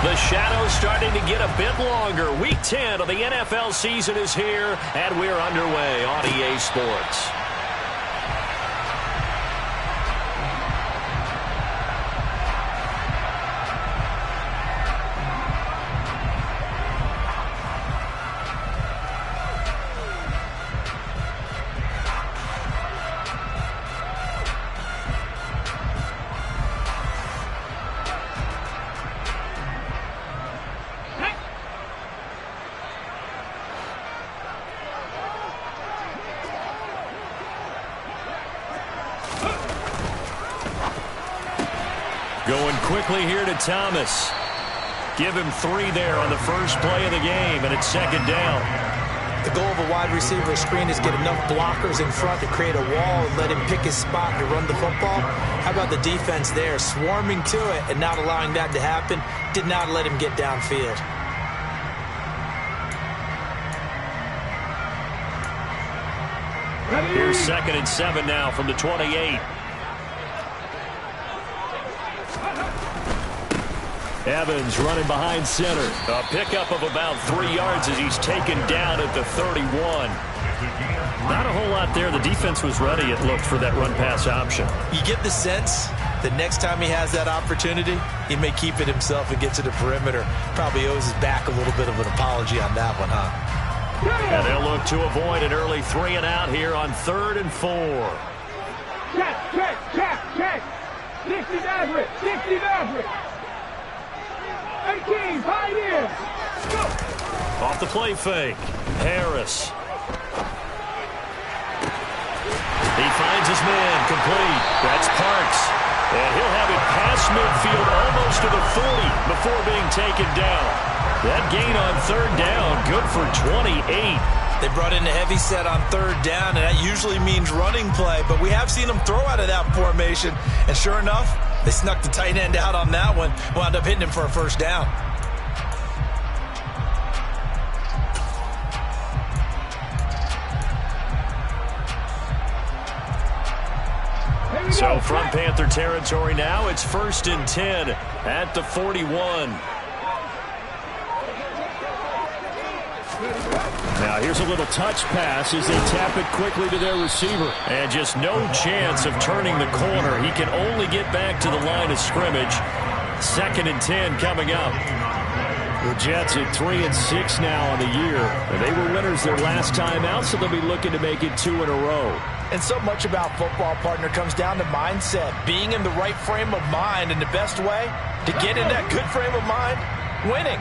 The shadow's starting to get a bit longer. Week 10 of the NFL season is here, and we're underway on EA Sports. Going quickly here to Thomas. Give him 3 there on the first play of the game, and it's second down. The goal of a wide receiver screen is get enough blockers in front to create a wall and let him pick his spot to run the football. How about the defense there, swarming to it and not allowing that to happen? Did not let him get downfield. Here's 2nd and 7 now from the 28. Evans running behind center. A pickup of about 3 yards as he's taken down at the 31. Not a whole lot there. The defense was ready, it looked, for that run-pass option. You get the sense that next time he has that opportunity, he may keep it himself and get to the perimeter. Probably owes his back a little bit of an apology on that one, huh? And they'll look to avoid an early 3 and out here on 3rd and 4. Check. 60 Maverick. 18, Pioneers. Go. Off the play fake. Harris. He finds his man complete. That's Parks. And he'll have it past midfield almost to the 40 before being taken down. That gain on 3rd down, good for 28. They brought in a heavy set on 3rd down, and that usually means running play, but we have seen them throw out of that formation, and sure enough, they snuck the tight end out on that one, wound up hitting him for a 1st down. So from Panther territory now, it's 1st and 10 at the 41. Now here's a little touch pass as they tap it quickly to their receiver. And just no chance of turning the corner. He can only get back to the line of scrimmage. 2nd and 10 coming up. The Jets at 3 and 6 now on the year. And they were winners their last time out, so they'll be looking to make it 2 in a row. And so much about football, partner, comes down to mindset. Being in the right frame of mind, and the best way to get in that good frame of mind, winning.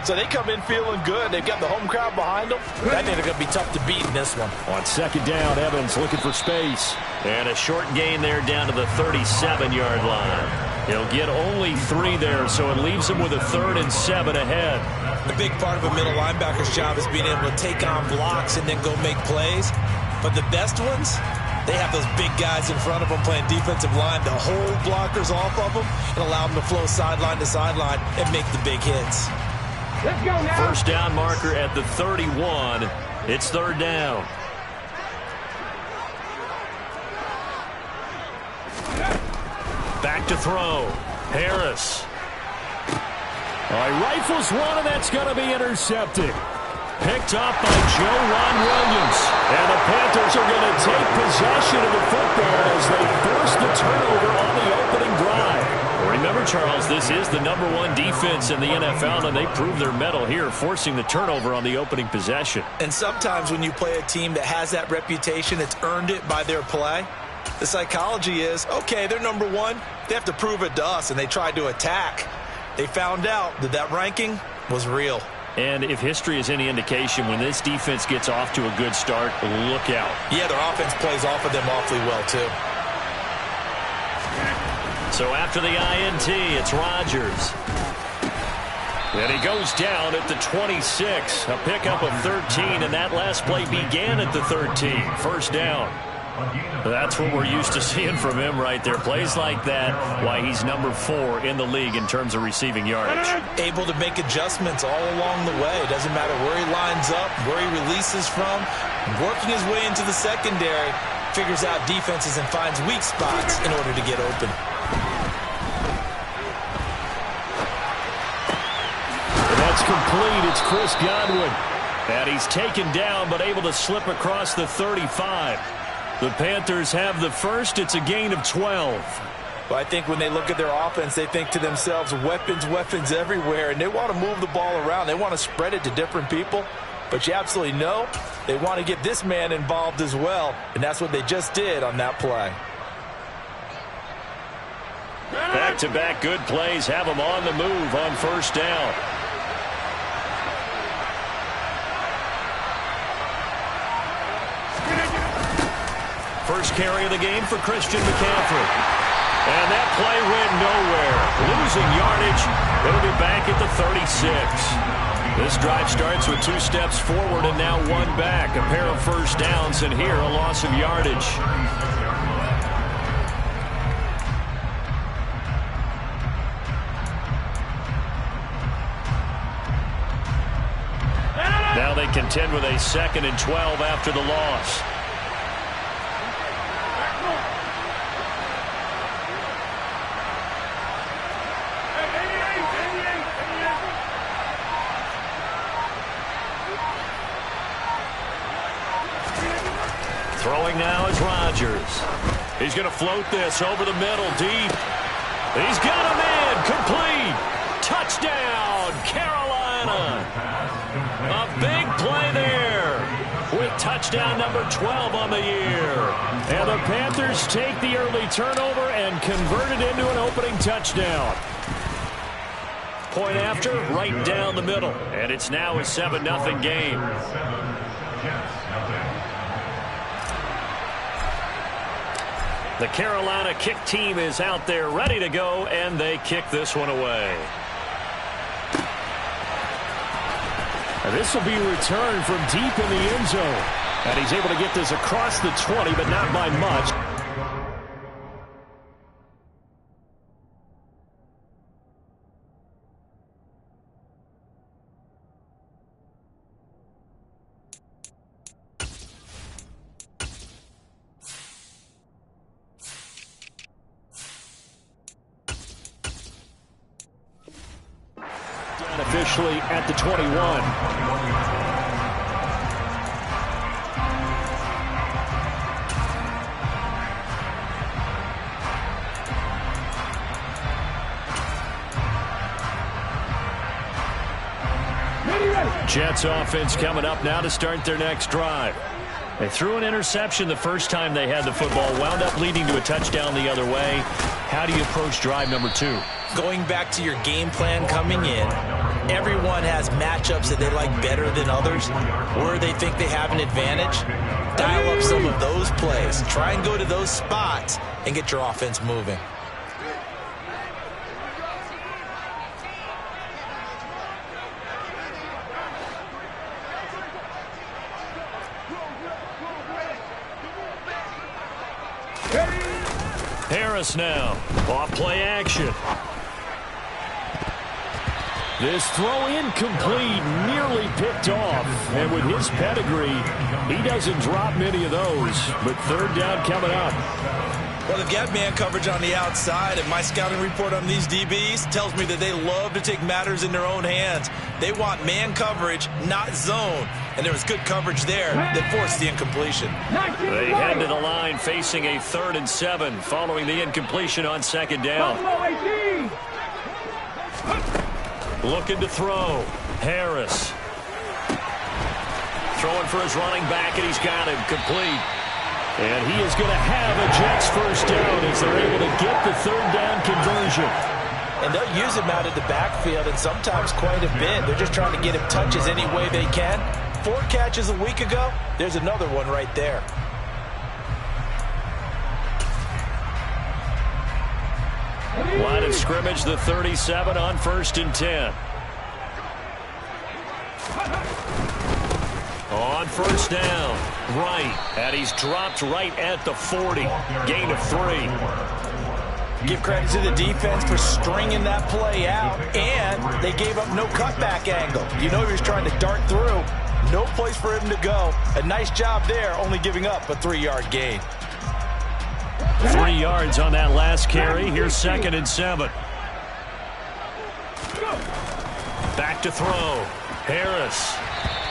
So they come in feeling good. They've got the home crowd behind them. I think they're going to be tough to beat in this one. On 2nd down, Evans looking for space. And a short gain there down to the 37-yard line. He'll get only 3 there, so it leaves him with a 3rd and 7 ahead. The big part of a middle linebacker's job is being able to take on blocks and then go make plays. But the best ones, they have those big guys in front of them playing defensive line to hold blockers off of them and allow them to flow sideline to sideline and make the big hits. Let's go now. 1st down marker at the 31. It's 3rd down. Back to throw. Harris. Rifles one, and that's going to be intercepted. Picked up by Ron Williams. And the Panthers are going to take possession of the football as they force the turnover on the opening drive. Remember, Charles, this is the #1 defense in the NFL, and they prove their mettle here, forcing the turnover on the opening possession. And sometimes when you play a team that has that reputation, it's earned it by their play. The psychology is, okay, they're #1. They have to prove it to us, and they tried to attack. They found out that that ranking was real. And if history is any indication, when this defense gets off to a good start, look out. Yeah, their offense plays off of them awfully well, too. So after the INT, it's Rodgers. And he goes down at the 26. A pickup of 13, and that last play began at the 13. 1st down. That's what we're used to seeing from him right there. Plays like that, why he's #4 in the league in terms of receiving yardage. Able to make adjustments all along the way. Doesn't matter where he lines up, where he releases from. Working his way into the secondary, figures out defenses and finds weak spots in order to get open. It's complete. It's Chris Godwin. And he's taken down but able to slip across the 35. The Panthers have the first. It's a gain of 12. Well, I think when they look at their offense, they think to themselves, weapons, weapons everywhere, and they want to move the ball around. They want to spread it to different people. But you absolutely know they want to get this man involved as well, and that's what they just did on that play. Back-to-back good plays have them on the move on first down. First carry of the game for Christian McCaffrey. And that play went nowhere. Losing yardage. It'll be back at the 36. This drive starts with 2 steps forward and now 1 back. A pair of first downs, and here a loss of yardage. Now they contend with a 2nd and 12 after the loss. Throwing now is Rodgers. He's going to float this over the middle, deep. He's got him in, complete. Touchdown, Carolina. A big play there with touchdown number 12 on the year. And the Panthers take the early turnover and convert it into an opening touchdown. Point after, right down the middle. And it's now a 7-0 game. The Carolina kick team is out there ready to go, and they kick this one away. And this will be returned from deep in the end zone. And he's able to get this across the 20, but not by much. Officially at the 21. Jets offense coming up now to start their next drive. They threw an interception the first time they had the football, wound up leading to a touchdown the other way. How do you approach drive number 2? Going back to your game plan coming in, everyone has matchups that they like better than others, or they think they have an advantage. Dial up some of those plays. Try and go to those spots and get your offense moving. Harris now. Off play action. This throw incomplete, nearly picked off. And with his pedigree, he doesn't drop many of those. But third down coming up. Well, they've got man coverage on the outside, and my scouting report on these DBs tells me that they love to take matters in their own hands. They want man coverage, not zone. And there was good coverage there that forced the incompletion. They head to the line facing a 3rd and 7 following the incompletion on 2nd down. Looking to throw. Harris. Throwing for his running back, and he's got him complete. And he is going to have a Jets first down as they're able to get the 3rd down conversion. And they'll use him out of the backfield, and sometimes quite a bit. They're just trying to get him touches any way they can. 4 catches a week ago. There's another one right there. Line of scrimmage, the 37 on 1st and 10. On first down, right, and he's dropped right at the 40. Gain of 3. Give credit to the defense for stringing that play out, and they gave up no cutback angle. You know he was trying to dart through. No place for him to go. A nice job there, only giving up a 3-yard gain. 3 yards on that last carry. Here's 2nd and 7. Back to throw. Harris.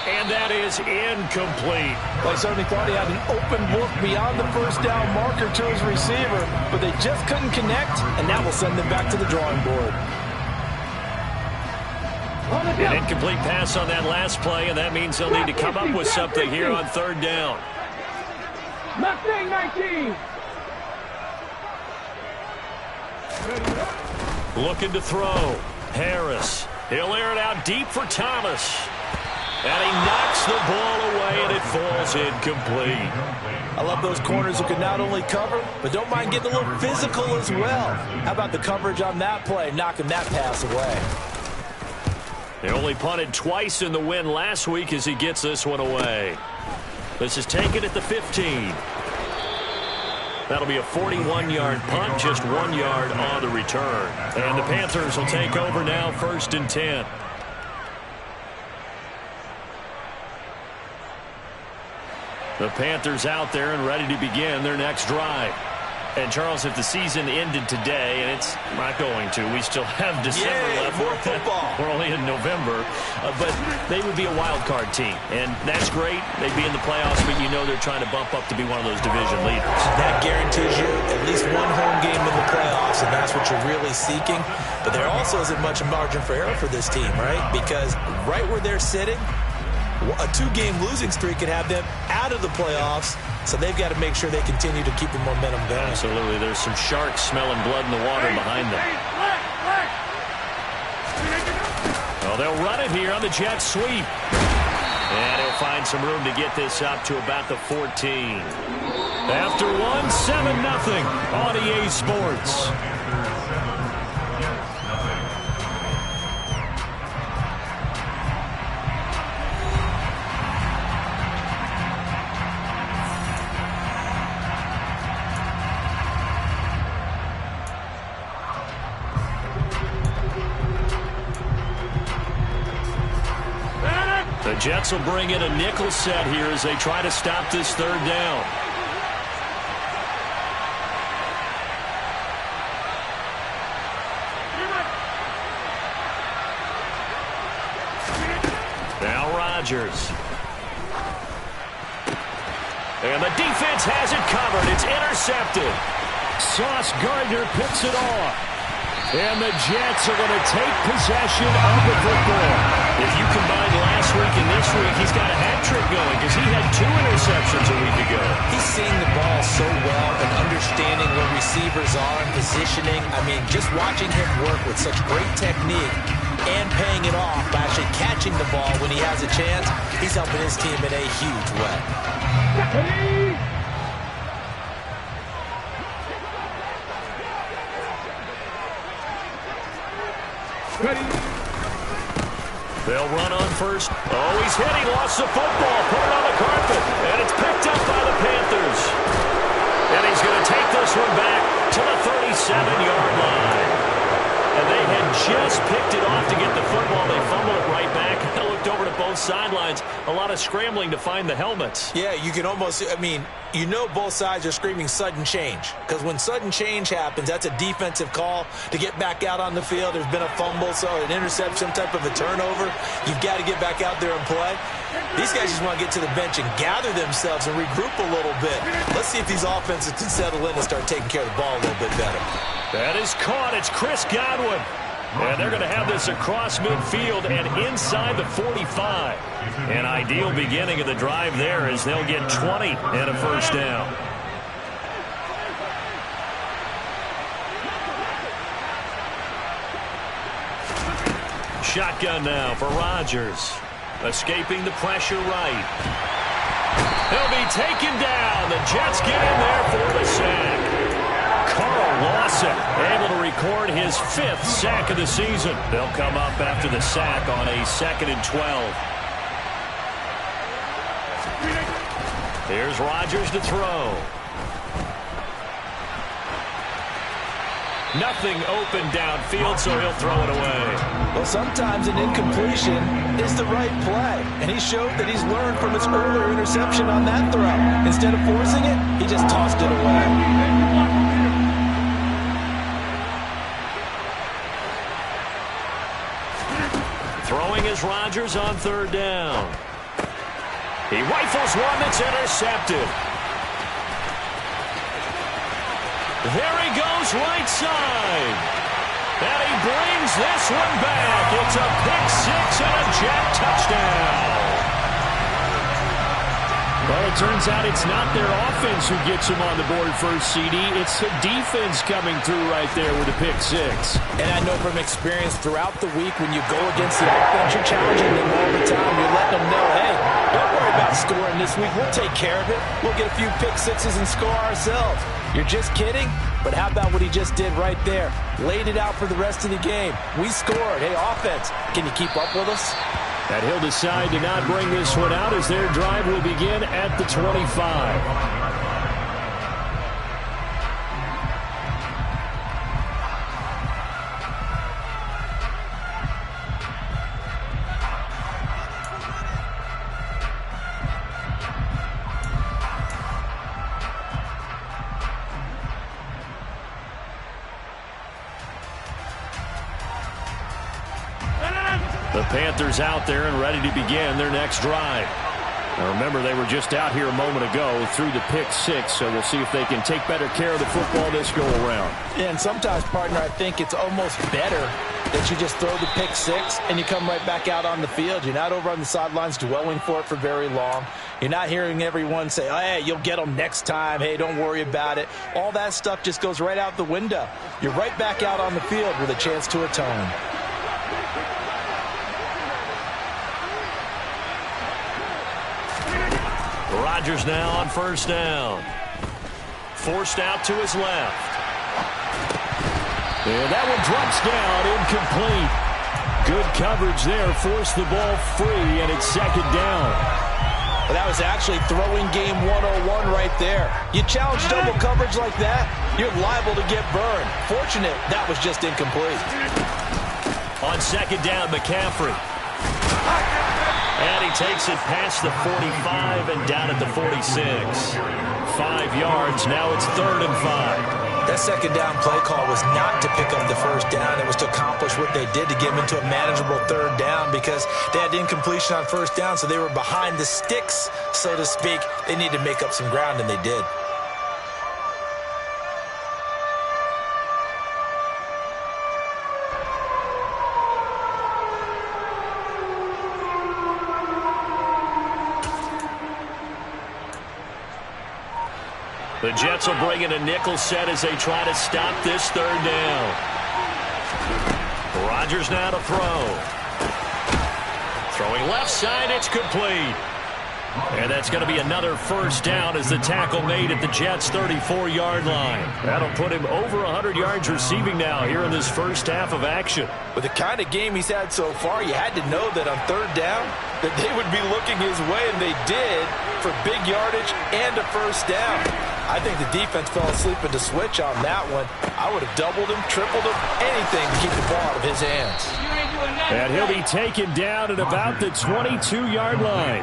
And that is incomplete. Well, I certainly thought he had an open book beyond the first down marker to his receiver, but they just couldn't connect, and that will send them back to the drawing board. An incomplete pass on that last play, and that means they'll need to come up with something here on third down. Mustang 19. Looking to throw. Harris. He'll air it out deep for Thomas. And he knocks the ball away, and it falls incomplete. I love those corners who can not only cover, but don't mind getting a little physical as well. How about the coverage on that play, knocking that pass away? They only punted twice in the win last week as he gets this one away. This is taken at the 15. That'll be a 41-yard punt, just 1 yard on the return. And the Panthers will take over now, 1st and 10. The Panthers out there and ready to begin their next drive. And, Charles, if the season ended today, and it's not going to, we still have December left. More football. We're only in November. But they would be a wild card team. And that's great. They'd be in the playoffs, but you know they're trying to bump up to be one of those division leaders. That guarantees you at least one home game in the playoffs, and that's what you're really seeking. But there also isn't much margin for error for this team, right? Because right where they're sitting, a 2-game losing streak could have them out of the playoffs, so they've got to make sure they continue to keep the momentum going. Absolutely. There's some sharks smelling blood in the water behind them. Well, they'll run it here on the jet sweep. And he'll find some room to get this up to about the 14. After one, 7-0 on EA Sports. The Jets will bring in a nickel set here as they try to stop this third down. Now Rodgers. And the defense has it covered. It's intercepted. Sauce Gardner picks it off. And the Jets are going to take possession of the football. If you combine last week and this week, he's got a hat trick going because he had 2 interceptions a week ago. He's seeing the ball so well and understanding where receivers are and positioning. I mean, just watching him work with such great technique and paying it off by actually catching the ball when he has a chance, he's helping his team in a huge way. Ready. They'll run on first. Oh, he's hit. He lost the football. Put it on the carpet. And it's picked up by the Panthers. And he's going to take this one back to the 37-yard line. And they had just picked it off to get the football. They fumbled it right back. I looked over to both sidelines. A lot of scrambling to find the helmets. Yeah, you can almost, I mean, you know both sides are screaming sudden change. Because when sudden change happens, that's a defensive call to get back out on the field. There's been a fumble, so an interception, some type of a turnover. You've got to get back out there and play. These guys just want to get to the bench and gather themselves and regroup a little bit. Let's see if these offenses can settle in and start taking care of the ball a little bit better. That is caught. It's Chris Godwin. And they're going to have this across midfield and inside the 45. An ideal beginning of the drive there as they'll get 20 and a first down. Shotgun now for Rodgers. Escaping the pressure right. He'll be taken down. The Jets get in there for the sack. Carl Lawson able to record his 5th sack of the season. They'll come up after the sack on a 2nd and 12. Here's Rodgers to throw. Nothing open downfield, so he'll throw it away. Well, sometimes an incompletion is the right play, and he showed that he's learned from his earlier interception on that throw. Instead of forcing it, he just tossed it away. Throwing is Rodgers on third down. He rifles one that's intercepted. There he goes right side. And he brings this one back. It's a pick six and a Jet touchdown. Well, it turns out it's not their offense who gets them on the board first, CD. It's the defense coming through right there with a pick six. And I know from experience throughout the week when you go against the offense, you're challenging them all the time. You're letting them know, hey, don't worry about scoring this week. We'll take care of it. We'll get a few pick sixes and score ourselves. You're just kidding? But how about what he just did right there? Laid it out for the rest of the game. We scored. Hey, offense, can you keep up with us? And he'll decide to not bring this one out as their drive will begin at the 25. The Panthers out there and ready to begin their next drive. Now remember, they were just out here a moment ago through the pick six, so we'll see if they can take better care of the football this go around. And sometimes, partner, I think it's almost better that you just throw the pick six and you come right back out on the field. You're not over on the sidelines dwelling for it for very long. You're not hearing everyone say, oh, hey, you'll get them next time. Hey, don't worry about it. All that stuff just goes right out the window. You're right back out on the field with a chance to atone. Rodgers now on first down. Forced out to his left. And that one drops down, incomplete. Good coverage there, forced the ball free, and it's second down. Well, that was actually throwing game 101 right there. You challenge double coverage like that, you're liable to get burned. Fortunate, that was just incomplete. On second down, McCaffrey. And he takes it past the 45 and down at the 46. 5 yards. Now it's 3rd and 5. That second down play call was not to pick up the first down. It was to accomplish what they did to get them into a manageable 3rd down because they had incompletion on first down, so they were behind the sticks, so to speak. They needed to make up some ground, and they did. The Jets will bring in a nickel set as they try to stop this 3rd down. Rodgers now to throw. Throwing left side, it's complete. And that's going to be another first down as the tackle made at the Jets' 34-yard line. That'll put him over 100 yards receiving now here in this first half of action. With the kind of game he's had so far, you had to know that on 3rd down that they would be looking his way, and they did, for big yardage and a first down. I think the defense fell asleep at the switch on that one. I would have doubled him, tripled him, anything to keep the ball out of his hands. And he'll be taken down at about the 22-yard line.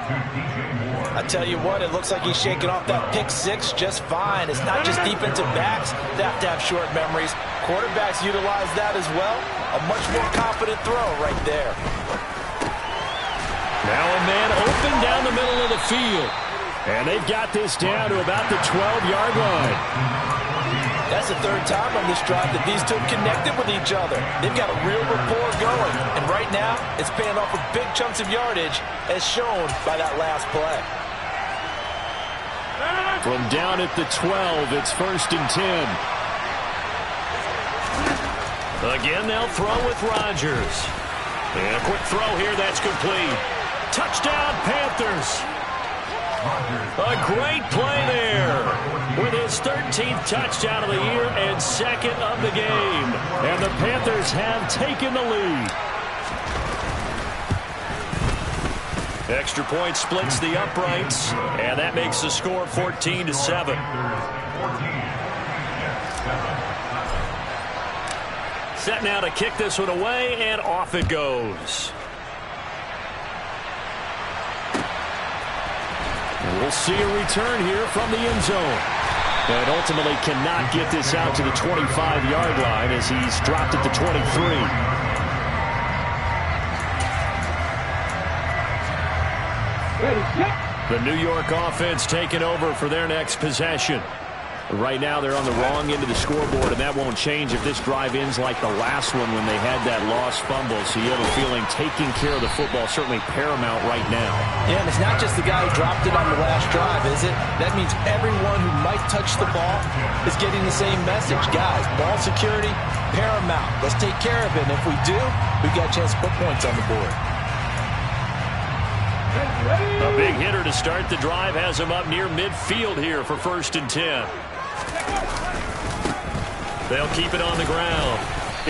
I tell you what, it looks like he's shaking off that pick six just fine. It's not just defensive backs that have to have short memories. Quarterbacks utilize that as well. A much more confident throw right there. Now a man open down the middle of the field. And they've got this down to about the 12-yard line. That's the 3rd time on this drive that these two connected with each other. They've got a real rapport going. And right now, it's paying off with big chunks of yardage, as shown by that last play. From down at the 12, it's 1st and 10. Again, they'll throw with Rodgers. And a quick throw here, that's complete. Touchdown, Panthers. A great play there with his 13th touchdown of the year and 2nd of the game. And the Panthers have taken the lead. Extra point splits the uprights, and that makes the score 14-7. Set now to kick this one away, and off it goes. We'll see a return here from the end zone. And ultimately cannot get this out to the 25-yard line as he's dropped at the 23. The New York offense taking over for their next possession. Right now they're on the wrong end of the scoreboard, and that won't change if this drive ends like the last one when they had that lost fumble. So you have a feeling taking care of the football certainly paramount right now. Yeah, and it's not just the guy who dropped it on the last drive, is it? That means everyone who might touch the ball is getting the same message. Guys, ball security, paramount. Let's take care of it. And if we do, we've got a chance to put points on the board. A big hitter to start the drive has him up near midfield here for 1st and 10. They'll keep it on the ground.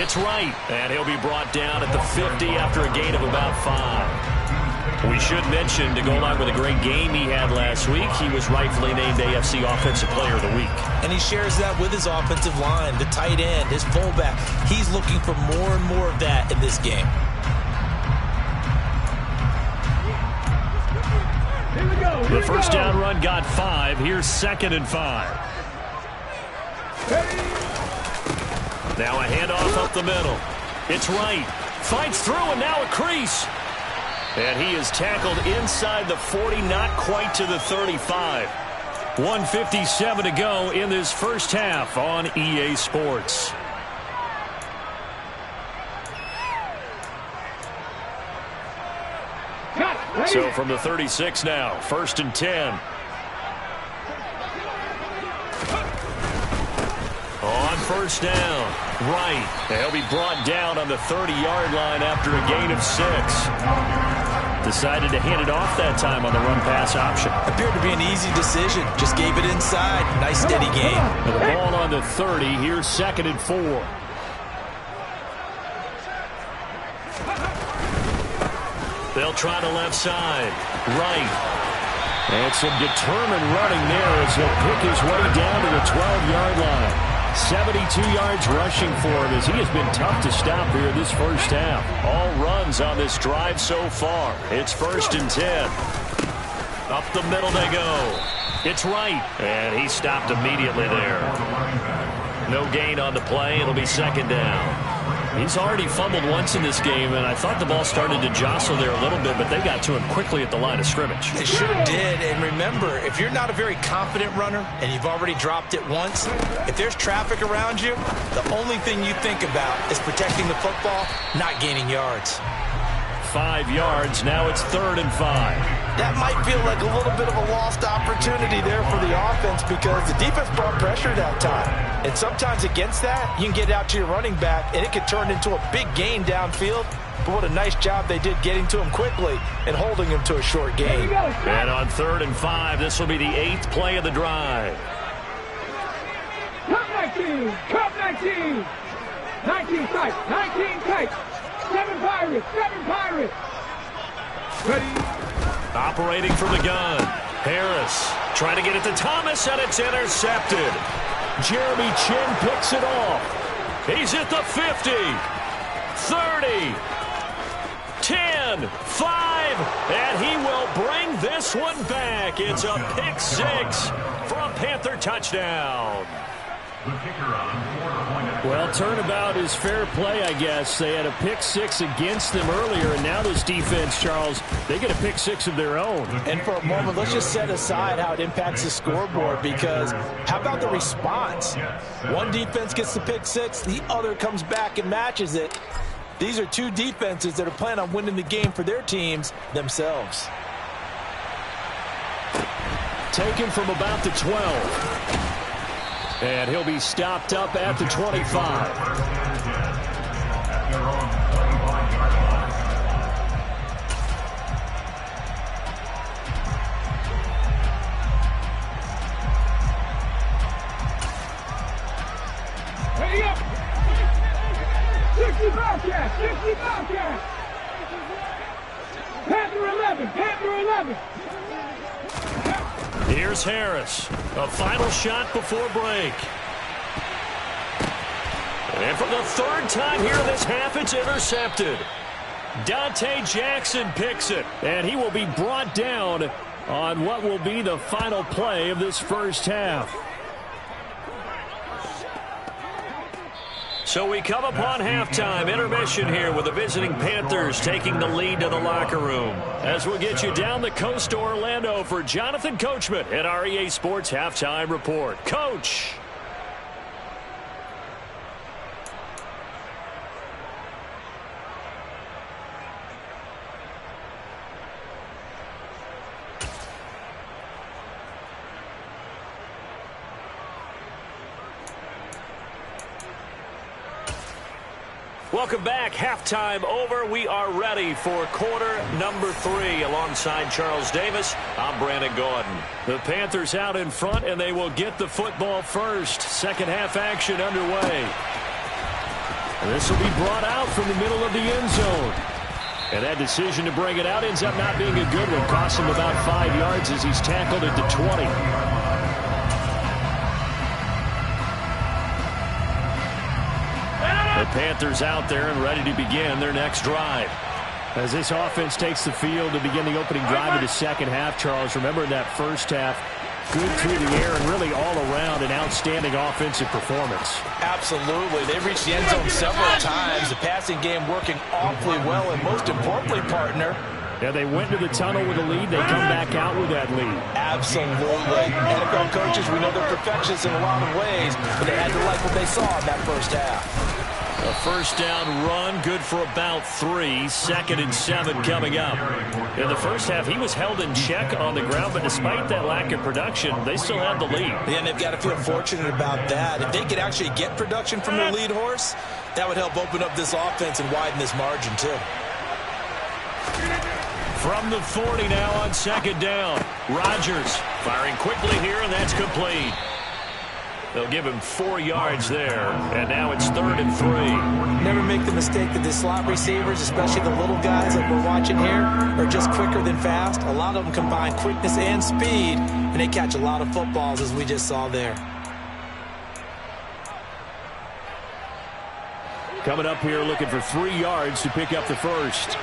It's right, and he'll be brought down at the 50 after a gain of about 5. We should mention, to go along with a great game he had last week, he was rightfully named AFC Offensive Player of the Week. And he shares that with his offensive line, the tight end, his fullback. He's looking for more and more of that in this game. The first down run got 5. Here's 2nd and 5. Now a handoff up the middle. It's right. Fights through, and now a crease. And he is tackled inside the 40, not quite to the 35. 1:57 to go in this first half on EA Sports. So from the 36 now, 1st and 10. On 1st down, right. He'll be brought down on the 30-yard line after a gain of 6. Decided to hand it off that time on the run-pass option. Appeared to be an easy decision. Just gave it inside. Nice, steady game. And the ball on the 30. Here's 2nd and 4. They'll try the left side. Right. And some determined running there as he'll pick his way down to the 12-yard line. 72 yards rushing for him as he has been tough to stop here this first half. All runs on this drive so far. It's 1st and 10. Up the middle they go. It's right. And he stopped immediately there. No gain on the play. It'll be 2nd down. He's already fumbled once in this game, and I thought the ball started to jostle there a little bit, but they got to him quickly at the line of scrimmage. They sure did, and remember, if you're not a very confident runner and you've already dropped it once, if there's traffic around you, the only thing you think about is protecting the football, not gaining yards. 5 yards, now it's 3rd and 5. That might feel like a little bit of a lost opportunity there for the offense because the defense brought pressure that time. And sometimes against that, you can get out to your running back, and it could turn into a big gain downfield. But what a nice job they did getting to him quickly and holding him to a short gain. And on 3rd and 5, this will be the 8th play of the drive. Cup 19, Cup 19. 19 tight, 19 tight. 7 Pirates, 7 Pirates. Ready. Operating from the gun. Harris trying to get it to Thomas, and it's intercepted. Jeremy Chin picks it off. He's at the 50, 30, 10, 5, and he will bring this one back. It's a pick 6 for a Panther touchdown. Well, turnabout is fair play, I guess. They had a pick 6 against them earlier, and now this defense, Charles, they get a pick 6 of their own. And for a moment, let's just set aside how it impacts the scoreboard, because how about the response? One defense gets the pick 6, the other comes back and matches it. These are two defenses that are planning on winning the game for their teams themselves. Taken from about the 12. And he'll be stopped up at the 25. Ready up. 60 Bobcats, 60 Bobcats. Panther 11, Panther 11. Here's Harris. A final shot before break. And for the 3rd time here in this half, it's intercepted. Dante Jackson picks it, and he will be brought down on what will be the final play of this first half. So we come upon halftime intermission here with the visiting Panthers taking the lead to the locker room. As we'll get you down the coast to Orlando for Jonathan Coachman at our EA Sports Halftime Report. Coach. Welcome back. Halftime over. We are ready for quarter number 3. Alongside Charles Davis, I'm Brandon Gordon. The Panthers out in front, and they will get the football first. Second half action underway. And this will be brought out from the middle of the end zone. And that decision to bring it out ends up not being a good one. Costs him about 5 yards as he's tackled at the 20. The Panthers out there and ready to begin their next drive. As this offense takes the field to begin the opening drive of the second half, Charles, remember in that first half, good through the air and really all around an outstanding offensive performance. Absolutely. They've reached the end zone several times. The passing game working awfully well, and most importantly, partner, yeah, they went to the tunnel with a lead. They come back out with that lead. Absolutely. NFL coaches, we know they're perfectionists in a lot of ways, but they had to like what they saw in that first half. A first down run, good for about 3. 2nd and 7 coming up. In the first half, he was held in check on the ground, but despite that lack of production, they still have the lead. Yeah, and they've got to feel fortunate about that. If they could actually get production from their lead horse, that would help open up this offense and widen this margin, too. From the 40 now on 2nd down. Rodgers firing quickly here, and that's complete. They'll give him 4 yards there, and now it's 3rd and 3. Never make the mistake that the slot receivers, especially the little guys like we're watching here, are just quicker than fast. A lot of them combine quickness and speed, and they catch a lot of footballs, as we just saw there. Coming up here looking for 3 yards to pick up the first.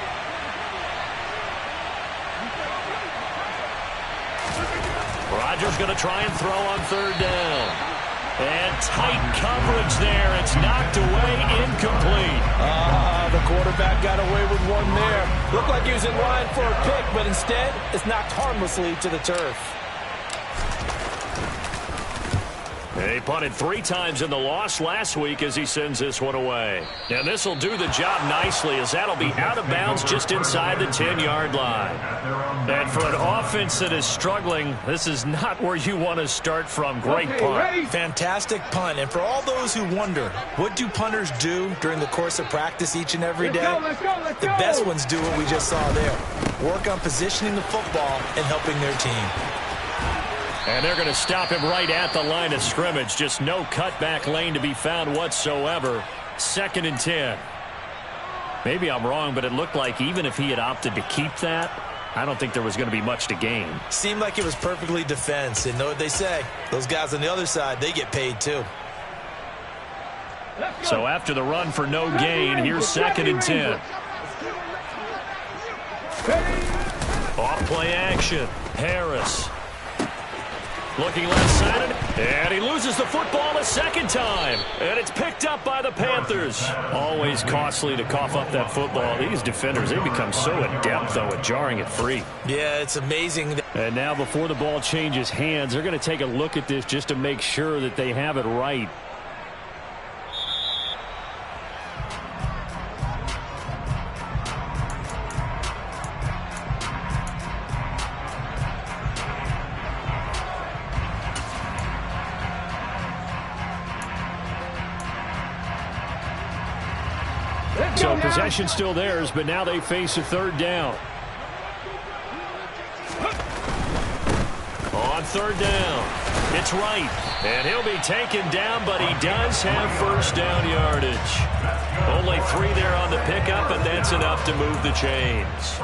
Rodgers going to try and throw on 3rd down. And tight coverage there. It's knocked away, incomplete. The quarterback got away with one there. Looked like he was in line for a pick, but instead, it's knocked harmlessly to the turf. He punted 3 times in the loss last week as he sends this one away. And this will do the job nicely as that'll be out of bounds just inside the 10-yard line. And for an offense that is struggling, this is not where you want to start from. Great punt. Fantastic punt. And for all those who wonder, what do punters do during the course of practice each and every day? The best ones do what we just saw there. Work on positioning the football and helping their team. And they're going to stop him right at the line of scrimmage. Just no cutback lane to be found whatsoever. 2nd and 10. Maybe I'm wrong, but it looked like even if he had opted to keep that, I don't think there was going to be much to gain. Seemed like it was perfectly defense. And know what they say? Those guys on the other side, they get paid too. So after the run for no gain, here's 2nd and 10. Off play action. Harris. Looking left-sided, and he loses the football a 2nd time. And it's picked up by the Panthers. Always costly to cough up that football. These defenders, they become so adept, though, at jarring it free. Yeah, it's amazing. And now before the ball changes hands, they're going to take a look at this just to make sure that they have it right. So possession still theirs, but now they face a 3rd down. On 3rd down, it's right. And he'll be taken down, but he does have 1st down yardage. Only 3 there on the pickup, and that's enough to move the chains.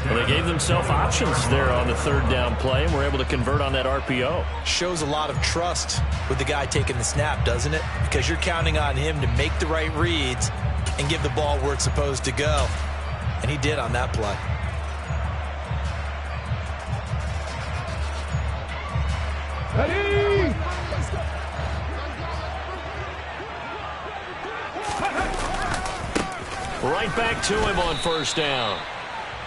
Well, they gave themselves options there on the 3rd down play, and were able to convert on that RPO. Shows a lot of trust with the guy taking the snap, doesn't it? Because you're counting on him to make the right reads and give the ball where it's supposed to go. And he did on that play. Ready? Right back to him on first down.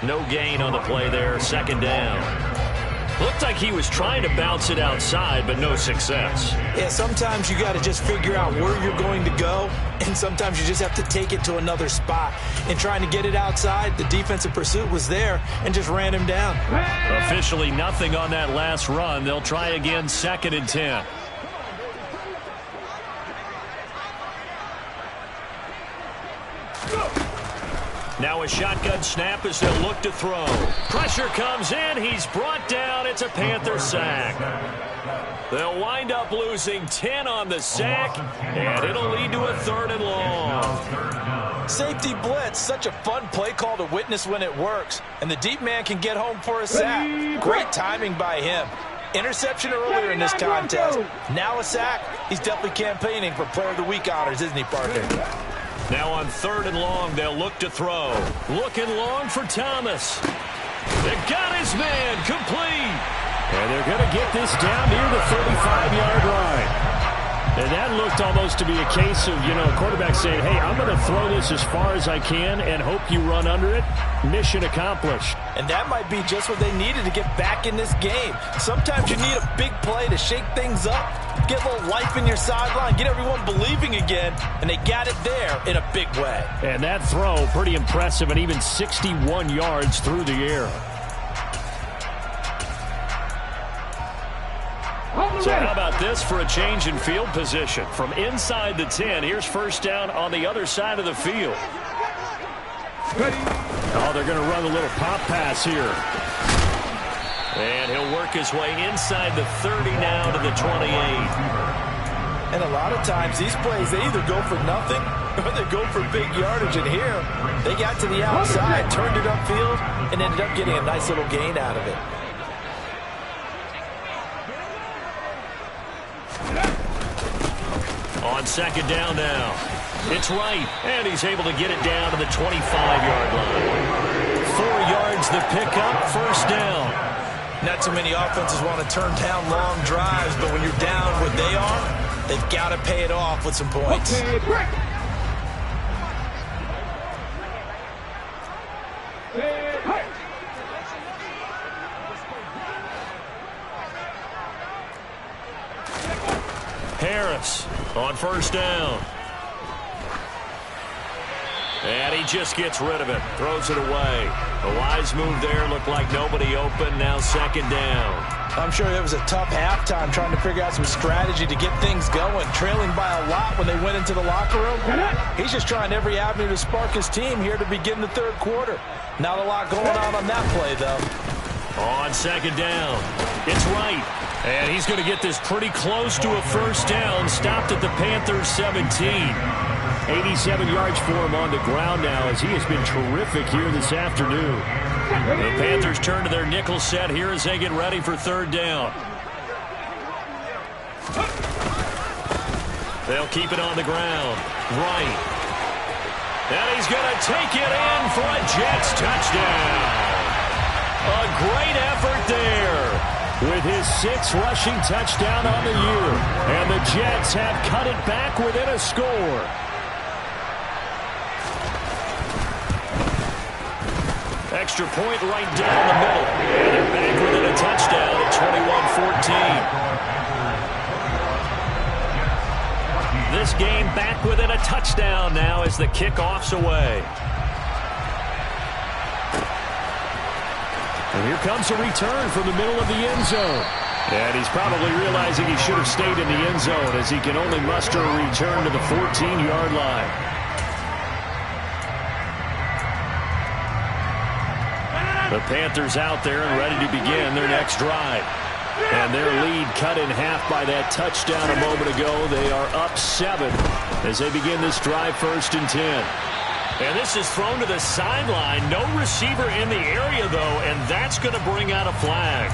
No gain on the play there, second down. Looked like he was trying to bounce it outside, but no success. Yeah, sometimes you got to just figure out where you're going to go, and sometimes you just have to take it to another spot. And trying to get it outside, the defensive pursuit was there and just ran him down. Officially nothing on that last run. They'll try again, second and 10. Now a shotgun snap as they'll look to throw. Pressure comes in. He's brought down. It's a Panther sack. They'll wind up losing 10 on the sack, and it'll lead to a 3rd and long. Safety blitz, such a fun play call to witness when it works. And the deep man can get home for a sack. Great timing by him. Interception earlier in this contest. Now a sack. He's definitely campaigning for Player of the Week honors, isn't he, partner? Now on 3rd and long, they'll look to throw. Looking long for Thomas. They got his man complete. And they're going to get this down near the 35-yard line. And that looked almost to be a case of, a quarterback saying, hey, I'm going to throw this as far as I can and hope you run under it. Mission accomplished. And that might be just what they needed to get back in this game. Sometimes you need a big play to shake things up, get a little life in your sideline, get everyone believing again, and they got it there in a big way. And that throw, pretty impressive, and even 61 yards through the air. So how about this for a change in field position? From inside the 10, here's first down on the other side of the field. Oh, they're going to run a little pop pass here. And he'll work his way inside the 30 now to the 28. And a lot of times these plays, they either go for nothing or they go for big yardage. And here, they got to the outside, turned it upfield, and ended up getting a nice little gain out of it. On second down now. It's right, and he's able to get it down to the 25-yard line. 4 yards the pickup, first down. Not too many offenses want to turn down long drives, but when you're down what they are, they've got to pay it off with some points. Harris on first down. And he just gets rid of it. Throws it away. A wise move there. Looked like nobody open. Now second down. I'm sure it was a tough halftime trying to figure out some strategy to get things going. Trailing by a lot when they went into the locker room. He's just trying every avenue to spark his team here to begin the third quarter. Not a lot going on that play, though. On second down. It's right. And he's going to get this pretty close to a first down. Stopped at the Panthers' 17. 87 yards for him on the ground now as he has been terrific here this afternoon. The Panthers turn to their nickel set here as they get ready for third down. They'll keep it on the ground. Right. And he's going to take it in for a Jets touchdown. A great effort there with his 6th rushing touchdown on the year. And the Jets have cut it back within a score. Extra point right down the middle. And they're back within a touchdown at 21-14. This game back within a touchdown now as the kickoff's away. And here comes a return from the middle of the end zone. And he's probably realizing he should have stayed in the end zone as he can only muster a return to the 14-yard line. The Panthers out there and ready to begin their next drive. And their lead cut in half by that touchdown a moment ago. They are up 7 as they begin this drive, first and 10. And this is thrown to the sideline. No receiver in the area, though, and that's going to bring out a flag.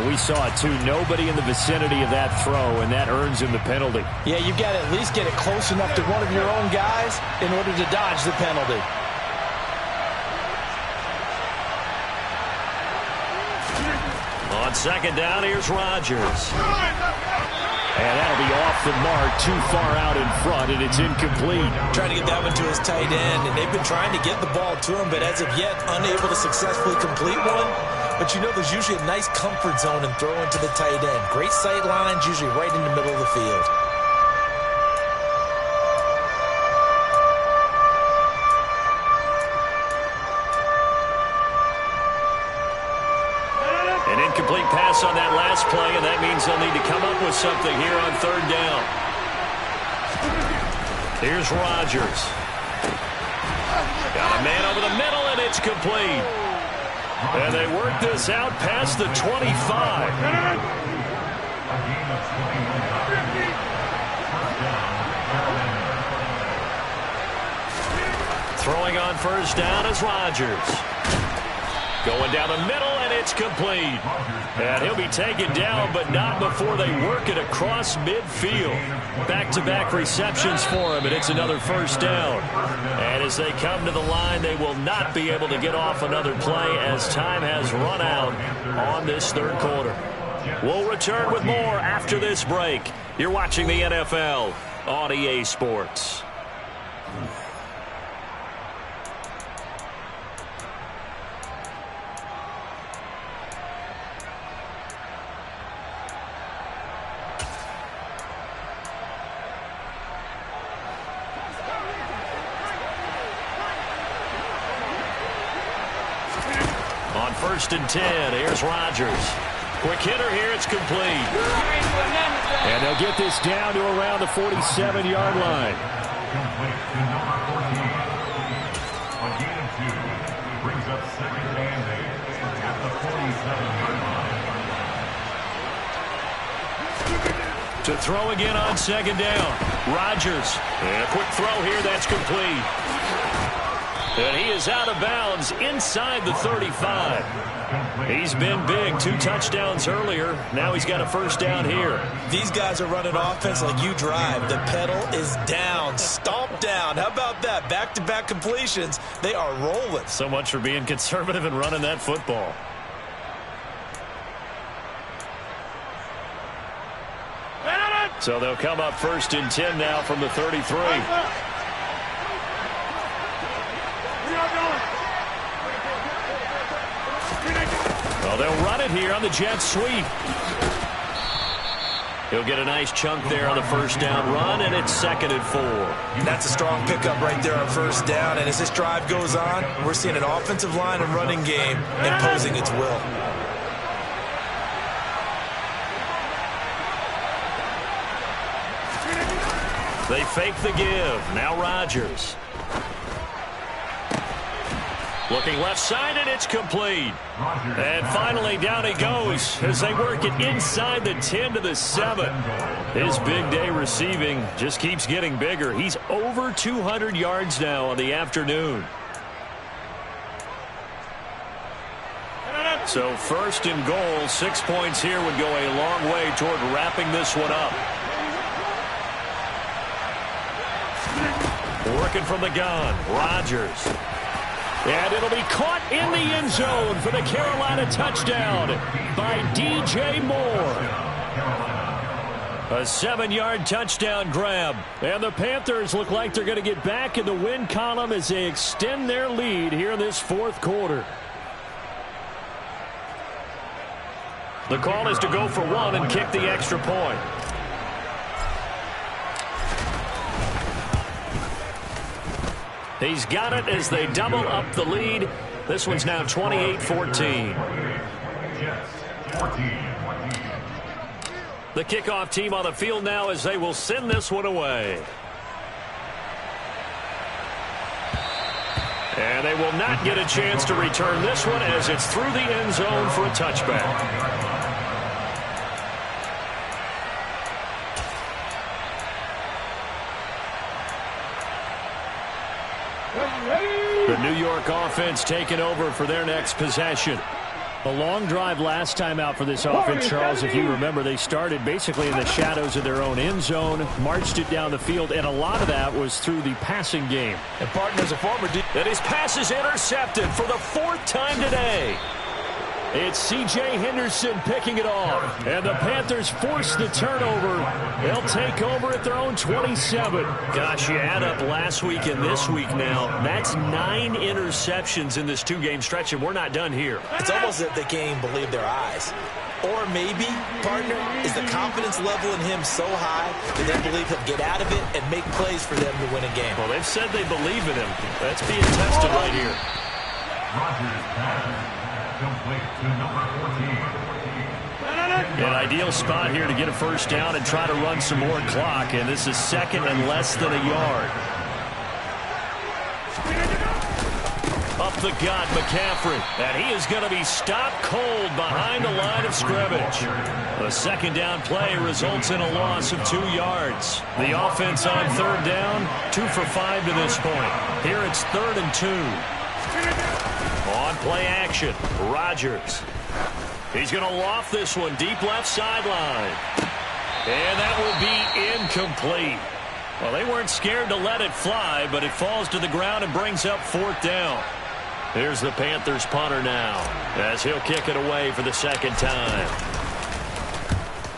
We saw it, too. Nobody in the vicinity of that throw, and that earns him the penalty. Yeah, you've got to at least get it close enough to one of your own guys in order to dodge the penalty. On second down, here's Rodgers. And that'll be off the mark, too far out in front, and it's incomplete. Trying to get that one to his tight end, and they've been trying to get the ball to him, but as of yet, unable to successfully complete one. But you know there's usually a nice comfort zone in throwing to the tight end. Great sight lines, usually right in the middle of the field. An incomplete pass on that last play, and that means they'll need to come up with something here on third down. Here's Rodgers. Got a man over the middle, and it's complete. And they work this out past the 25. Throwing on first down is Rodgers. Going down the middle, and it's complete. And he'll be taken down, but not before they work it across midfield. Back-to-back receptions for him, and it's another first down. And as they come to the line, they will not be able to get off another play as time has run out on this third quarter. We'll return with more after this break. You're watching the NFL on EA Sports. First and 10. Here's Rodgers. Quick hitter here. It's complete. And they'll get this down to around the 47-yard line. Brings up second and 8 at the 47-yard line. To throw again on second down. Rodgers. And a quick throw here. That's complete. And he is out of bounds inside the 35. He's been big. 2 touchdowns earlier. Now he's got a first down here. These guys are running offense like you drive. The pedal is down. Stomp down. How about that? Back-to-back completions. They are rolling. So much for being conservative and running that football. So they'll come up first and 10 now from the 33. Well, they'll run it here on the jet sweep. He'll get a nice chunk there on the first down run, and it's 2nd and 4. That's a strong pickup right there on first down. And as this drive goes on, we're seeing an offensive line and running game imposing its will. They fake the give. Now Rodgers. Looking left side, and it's complete. And finally, down he goes as they work it inside the 10 to the 7. His big day receiving just keeps getting bigger. He's over 200 yards now on the afternoon. So first and goal, 6 points here would go a long way toward wrapping this one up. Working from the gun, Rodgers. And it'll be caught in the end zone for the Carolina touchdown by DJ Moore. A 7-yard touchdown grab. And the Panthers look like they're going to get back in the win column as they extend their lead here in this fourth quarter. The call is to go for one and kick the extra point. He's got it as they double up the lead. This one's now 28-14. The kickoff team on the field now as they will send this one away. And they will not get a chance to return this one as it's through the end zone for a touchback. The New York offense taking over for their next possession. A long drive last time out for this offense, Charles. If you remember, they started basically in the shadows of their own end zone, marched it down the field, and a lot of that was through the passing game. And partners, a former... And his pass is intercepted for the 4th time today. It's C.J. Henderson picking it off. And the Panthers force the turnover. They'll take over at their own 27. Gosh, you add up last week and this week now. That's 9 interceptions in this 2-game stretch, and we're not done here. It's almost as if they can't even believe their eyes. Or maybe, partner, is the confidence level in him so high that they believe he'll get out of it and make plays for them to win a game. Well, they've said they believe in him. That's being tested right here. An ideal spot here to get a first down and try to run some more clock, and this is second and less than a yard. Up the gut, McCaffrey, and he is going to be stopped cold behind the line of scrimmage. A second down play results in a loss of 2 yards. The offense on third down, 2 for 5 to this point. Here it's 3rd and 2. On play action, Rodgers. He's going to loft this one deep left sideline. And that will be incomplete. Well, they weren't scared to let it fly, but it falls to the ground and brings up 4th down. Here's the Panthers punter now, as he'll kick it away for the second time.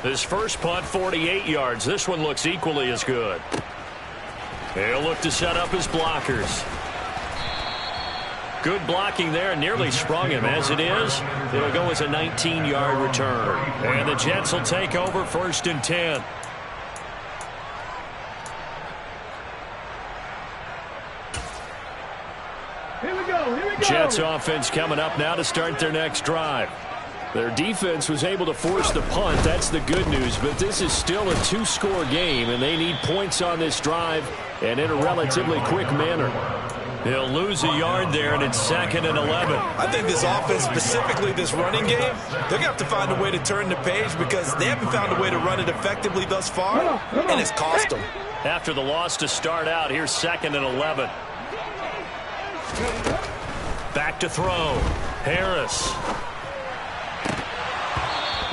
His first punt, 48 yards. This one looks equally as good. He'll look to set up his blockers. Good blocking there, nearly sprung him. As it is, it'll go as a 19-yard return. And the Jets will take over 1st and 10. Here we go. Jets offense coming up now to start their next drive. Their defense was able to force the punt. That's the good news. But this is still a 2-score game, and they need points on this drive and in a relatively quick manner. He'll lose a yard there, and it's 2nd and 11. I think this offense, specifically this running game, they're going to have to find a way to turn the page because they haven't found a way to run it effectively thus far, and it's cost them. After the loss to start out, here's 2nd and 11. Back to throw. Harris.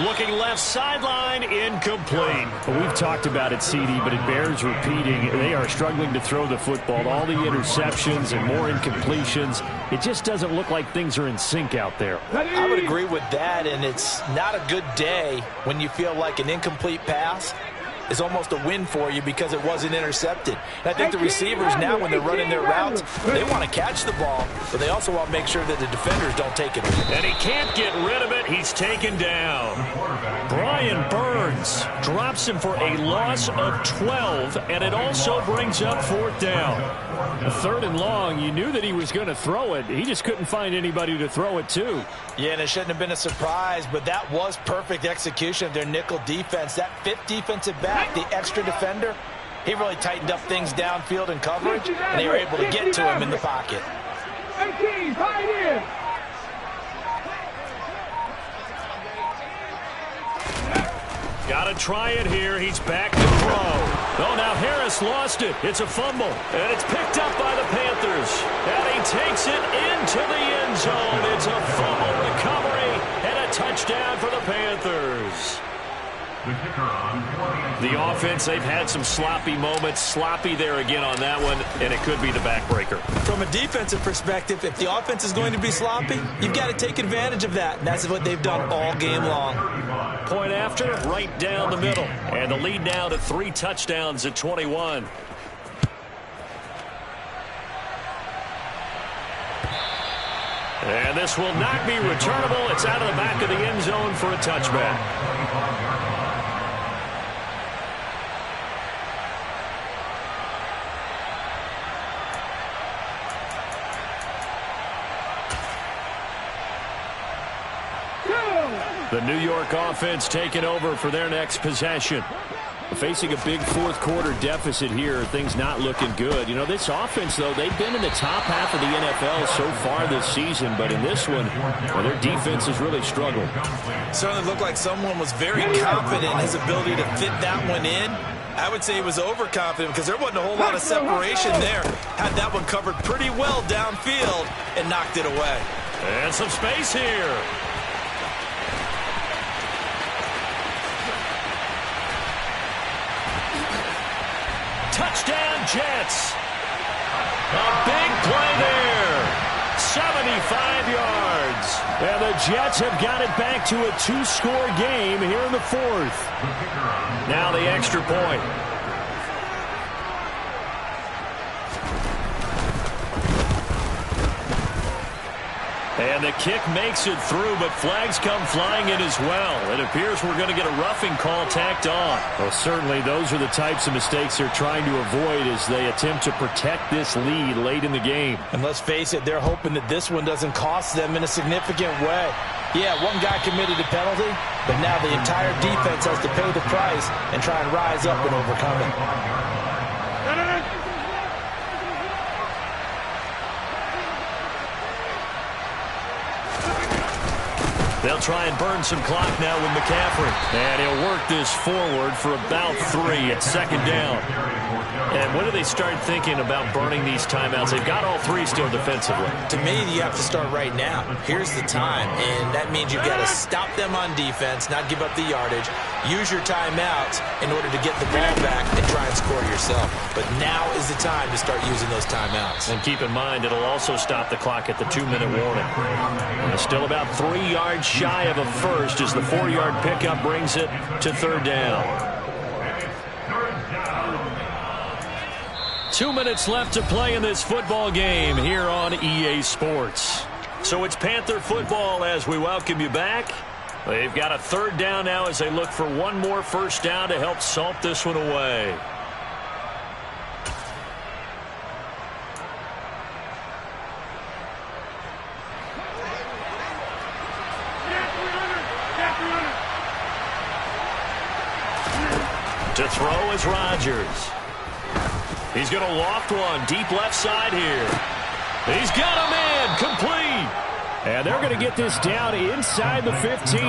Looking left sideline, incomplete. We've talked about it, CD, but it bears repeating. They are struggling to throw the football. All the interceptions and more incompletions. It just doesn't look like things are in sync out there. I would agree with that, and it's not a good day when you feel like an incomplete pass is almost a win for you because it wasn't intercepted. And I think the receivers now, when they're running their routes, they want to catch the ball, but they also want to make sure that the defenders don't take it. And he can't get rid of it. He's taken down. Brian Burns drops him for a loss of 12, and it also brings up 4th down. A 3rd and long, you knew that he was going to throw it. He just couldn't find anybody to throw it to. Yeah, and it shouldn't have been a surprise, but that was perfect execution of their nickel defense. That 5th defensive back, the extra defender, he really tightened up things downfield in coverage, and they were able to get to him in the pocket. 18, right in. Got to try it here. He's back to throw. Oh, now Harris lost it. It's a fumble. And it's picked up by the Panthers. And he takes it into the end zone. It's a fumble recovery and a touchdown for the Panthers. The offense, they've had some sloppy moments. Sloppy there again on that one, and it could be the backbreaker. From a defensive perspective, if the offense is going to be sloppy, you've got to take advantage of that. And that's what they've done all game long. Point after, right down the middle. And the lead now to 3 touchdowns at 21. And this will not be returnable. It's out of the back of the end zone for a touchback. The New York offense taking over for their next possession. Facing a big 4th quarter deficit here, things not looking good. You know, this offense, though, they've been in the top half of the NFL so far this season, but in this one, well, their defense has really struggled. Certainly looked like someone was very confident in his ability to fit that one in. I would say he was overconfident because there wasn't a whole lot of separation there. Had that one covered pretty well downfield and knocked it away. And some space here. Touchdown, Jets. A big play there. 7 yards. And the Jets have got it back to a 2-score game here in the fourth. Now the extra point. And the kick makes it through, but flags come flying in as well. It appears we're going to get a roughing call tacked on. Well, certainly those are the types of mistakes they're trying to avoid as they attempt to protect this lead late in the game. And let's face it, they're hoping that this one doesn't cost them in a significant way. Yeah, one guy committed a penalty, but now the entire defense has to pay the price and try and rise up and overcome it. They'll try and burn some clock now with McCaffrey. And he'll work this forward for about 3 at second down. And when do they start thinking about burning these timeouts? They've got all 3 still defensively. To me, you have to start right now. Here's the time, and that means you've got to stop them on defense, not give up the yardage, use your timeouts in order to get the ball back and try and score yourself. But now is the time to start using those timeouts. And keep in mind, it'll also stop the clock at the 2-minute warning. And it's still about 3 yards shy of a first as the 4-yard pickup brings it to third down. 2 minutes left to play in this football game here on EA Sports. So it's Panther football as we welcome you back. They've got a third down now as they look for one more first down to help salt this one away. To throw is Rodgers. He's going to loft one deep left side here. He's got a man complete. And they're going to get this down inside the 15.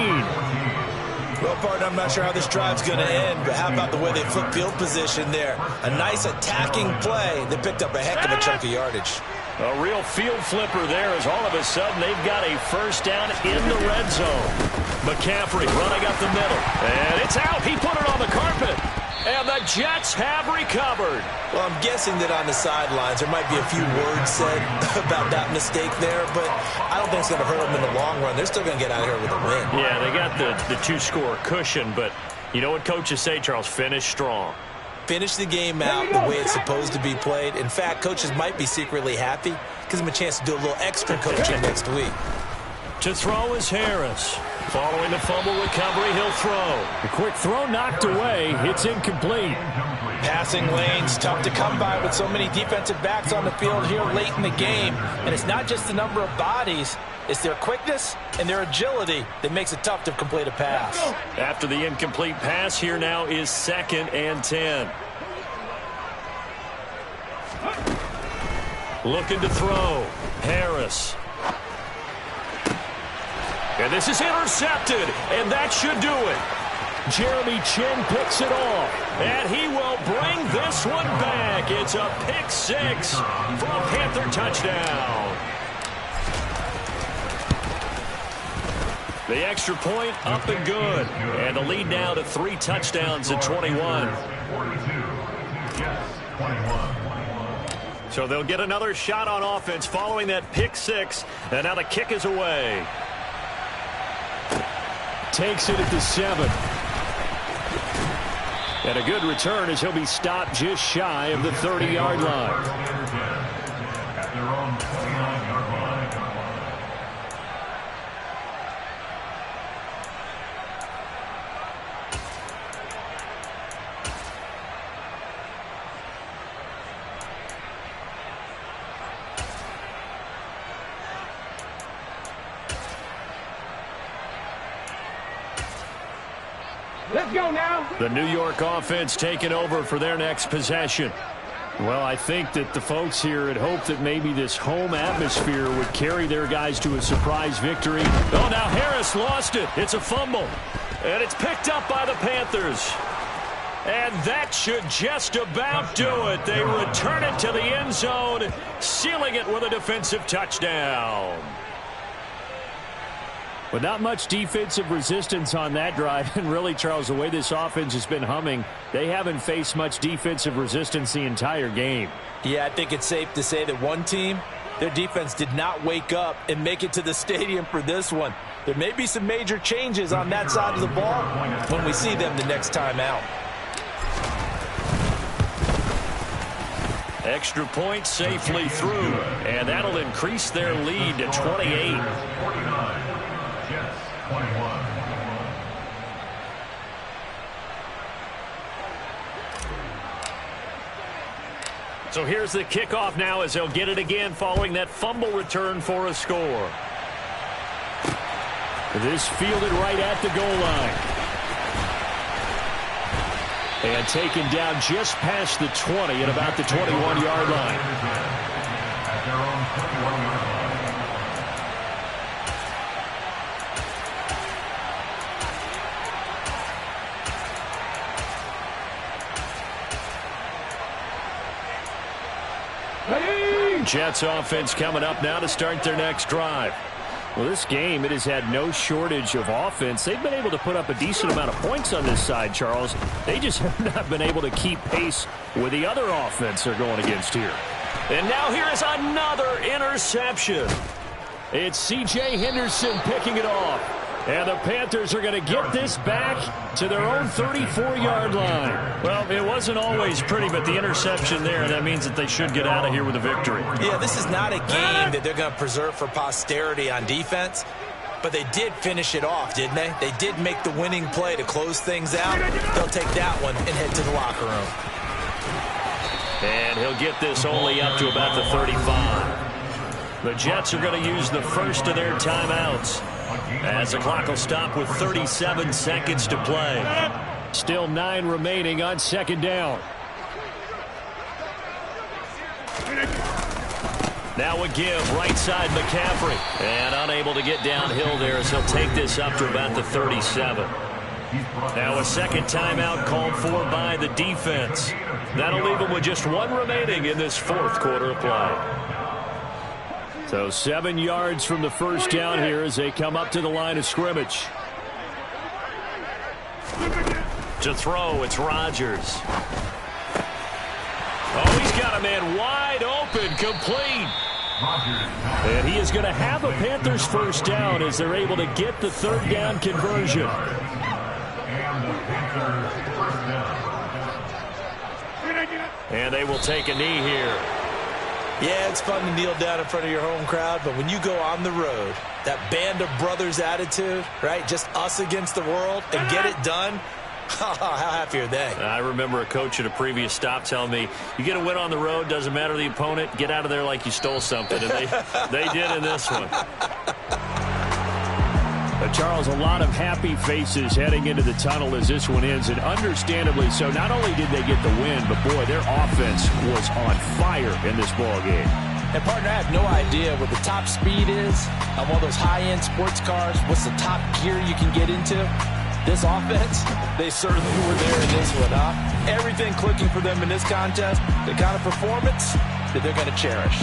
Well, partner, I'm not sure how this drive's going to end, but how about the way they flip field position there? A nice attacking play. They picked up a heck of a chunk of yardage. A real field flipper there as all of a sudden they've got a first down in the red zone. McCaffrey running up the middle. And it's out. He put it on the carpet. And the Jets have recovered. Well, I'm guessing that on the sidelines there might be a few words said about that mistake there, but I don't think it's going to hurt them in the long run. They're still going to get out of here with a win. Yeah, they got the 2-score cushion, but you know what coaches say, Charles? Finish strong. Finish the game out the way it's supposed to be played. In fact, coaches might be secretly happy. Gives them a chance to do a little extra coaching next week. To throw is Harris. Following the fumble recovery, he'll throw. The quick throw knocked away. It's incomplete. Passing lanes tough to come by with so many defensive backs on the field here late in the game. And it's not just the number of bodies. It's their quickness and their agility that makes it tough to complete a pass. After the incomplete pass, here now is 2nd and 10. Looking to throw. Harris. And this is intercepted, and that should do it. Jeremy Chin picks it off. And he will bring this one back. It's a pick-6 for a Panther touchdown. The extra point up and good. And the lead now to 3 touchdowns at 21. So they'll get another shot on offense following that pick-6. And now the kick is away. Takes it at the 7. And a good return as he'll be stopped just shy of the 30-yard line. At their own 29-yard line. Let's go now. The New York offense taking over for their next possession. Well, I think that the folks here had hoped that maybe this home atmosphere would carry their guys to a surprise victory. Oh, now Harris lost it. It's a fumble. And it's picked up by the Panthers. And that should just about do it. They return it to the end zone, sealing it with a defensive touchdown. But not much defensive resistance on that drive. And really, Charles, the way this offense has been humming, they haven't faced much defensive resistance the entire game. Yeah, I think it's safe to say that one team Their defense did not wake up and make it to the stadium for this one. There may be some major changes on that side of the ball when we see them the next time out. Extra point safely through, and that'll increase their lead to 28. 49, Jets 21. So here's the kickoff now as they'll get it again following that fumble return for a score. This fielded right at the goal line. And taken down just past the 20 at about the 21-yard line. At their own 21-yard line. Jets offense coming up now to start their next drive. Well, this game, it has had no shortage of offense. They've been able to put up a decent amount of points on this side, Charles. They just have not been able to keep pace with the other offense they're going against here. And now here is another interception. It's C.J. Henderson picking it off. And the Panthers are going to get this back to their own 34-yard line. Well, it wasn't always pretty, but the interception there, that means that they should get out of here with a victory. Yeah, this is not a game that they're going to preserve for posterity on defense, but they did finish it off, didn't they? They did make the winning play to close things out. They'll take that one and head to the locker room. And he'll get this only up to about the 35. The Jets are going to use the first of their timeouts, as the clock will stop with 37 seconds to play. Still 9 remaining on second down. Now a give, right side McCaffrey. And unable to get downhill there as he'll take this up to about the 37. Now a second timeout called for by the defense. That'll leave them with just 1 remaining in this fourth quarter of play. So 7 yards from the first down here as they come up to the line of scrimmage. To throw, it's Rodgers. Oh, he's got a man wide open, complete. And he is going to have a Panthers first down as they're able to get the third down conversion. And they will take a knee here. Yeah, it's fun to kneel down in front of your home crowd, but when you go on the road, that band of brothers attitude, right, just us against the world, and get it done, how happy are they? I remember a coach at a previous stop telling me, you get a win on the road, doesn't matter the opponent, get out of there like you stole something. And they did in this one. Charles, a lot of happy faces heading into the tunnel as this one ends, and understandably so. Not only did they get the win, but boy, their offense was on fire in this ball game. And partner, I have no idea what the top speed is on one of those high-end sports cars. What's the top gear you can get into? This offense, they certainly were there in this one, huh? Everything clicking for them in this contest, the kind of performance that they're going to cherish.